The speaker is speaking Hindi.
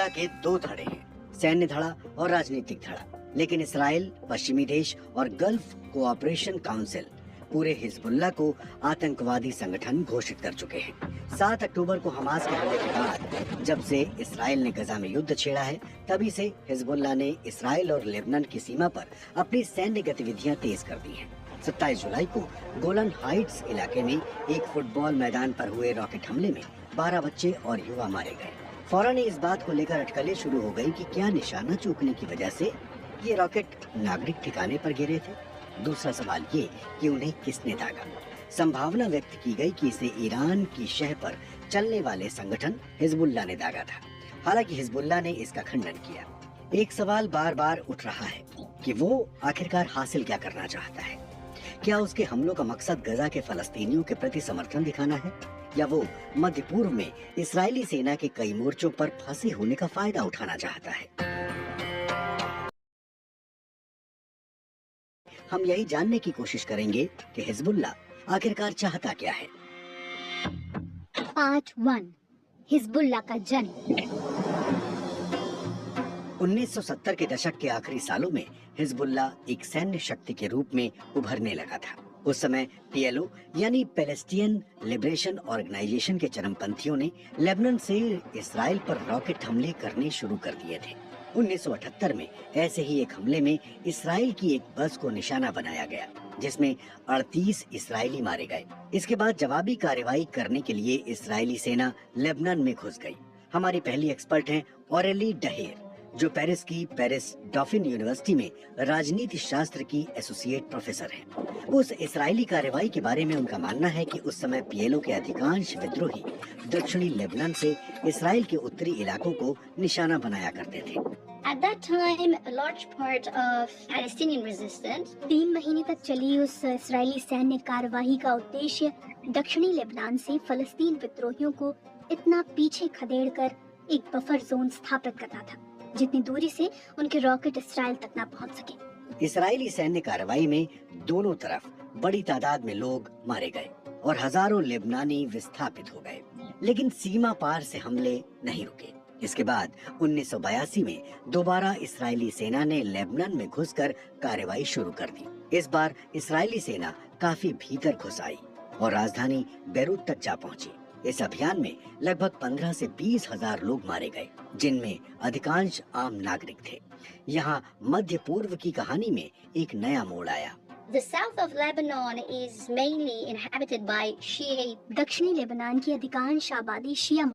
हिजबुल्लाह के दो धड़े हैं, सैन्य धड़ा और राजनीतिक धड़ा। लेकिन इसराइल, पश्चिमी देश और गल्फ कोऑपरेशन काउंसिल पूरे हिजबुल्लाह को आतंकवादी संगठन घोषित कर चुके हैं। 7 अक्टूबर को हमास के हमले के बाद जब से इसराइल ने गजा में युद्ध छेड़ा है, तभी से हिजबुल्लाह ने इसराइल और लेबनान की सीमा पर अपनी सैन्य गतिविधियां तेज कर दी हैं। 27 जुलाई को गोलन हाइट्स इलाके में एक फुटबॉल मैदान पर हुए रॉकेट हमले में 12 बच्चे और युवा मारे गए। फौरन इस बात को लेकर अटकलें शुरू हो गई कि क्या निशाना चूकने की वजह से ये रॉकेट नागरिक ठिकाने पर गिरे थे। दूसरा सवाल ये कि उन्हें किसने दागा। संभावना व्यक्त की गई कि इसे ईरान की शह पर चलने वाले संगठन हिजबुल्लाह ने दागा था। हालांकि हिजबुल्लाह ने इसका खंडन किया। एक सवाल बार बार उठ रहा है कि वो आखिरकार हासिल क्या करना चाहता है। क्या उसके हमलों का मकसद गजा के फलस्तीनियों के प्रति समर्थन दिखाना है, या वो मध्य पूर्व में इस्राएली सेना के कई मोर्चों पर फंसे होने का फायदा उठाना चाहता है। हम यही जानने की कोशिश करेंगे कि हिजबुल्लाह आखिरकार चाहता क्या है। पार्ट 1, हिजबुल्लाह का जन्म। 1970 के दशक के आखिरी सालों में हिजबुल्लाह एक सैन्य शक्ति के रूप में उभरने लगा था। उस समय पीएलओ यानी पैलेस्टीन लिबरेशन ऑर्गेनाइजेशन के चरमपंथियों ने लेबनान से इसराइल पर रॉकेट हमले करने शुरू कर दिए थे। 1978 में ऐसे ही एक हमले में इसराइल की एक बस को निशाना बनाया गया, जिसमें 38 इसराइली मारे गए। इसके बाद जवाबी कार्रवाई करने के लिए इसराइली सेना लेबनान में घुस गई। हमारी पहली एक्सपर्ट हैं ऑरेली डहेर, जो पेरिस की पेरिस डॉफिन यूनिवर्सिटी में राजनीति शास्त्र की एसोसिएट प्रोफेसर हैं। उस इसराइली कार्रवाई के बारे में उनका मानना है कि उस समय पीएलओ के अधिकांश विद्रोही दक्षिणी लेबनान से इसराइल के उत्तरी इलाकों को निशाना बनाया करते थे। At that time, a large part of Palestinian resistance 3 महीने तक चली उस इसराइली सैन्य कार्यवाही का उद्देश्य दक्षिणी लेबनान से फलस्तीन विद्रोहियों को इतना पीछे खदेड़कर एक बफर जोन स्थापित करना था, जितनी दूरी से उनके रॉकेट इसराइल तक न पहुंच सके। इसराइली सैन्य कार्रवाई में दोनों तरफ बड़ी तादाद में लोग मारे गए और हजारों लेबनानी विस्थापित हो गए, लेकिन सीमा पार से हमले नहीं रुके। इसके बाद 1982 में दोबारा इसराइली सेना ने लेबनान में घुसकर कार्रवाई शुरू कर दी। इस बार इसराइली सेना काफी भीतर घुस आई और राजधानी बेरूत तक जा पहुंची। इस अभियान में लगभग 15 से 20 हजार लोग मारे गए, जिनमें अधिकांश आम नागरिक थे। यहाँ मध्य पूर्व की कहानी में एक नया मोड़ आया। The south of Lebanon is mainly inhabited by Shia। दक्षिणी लेबनान की अधिकांश आबादी शिया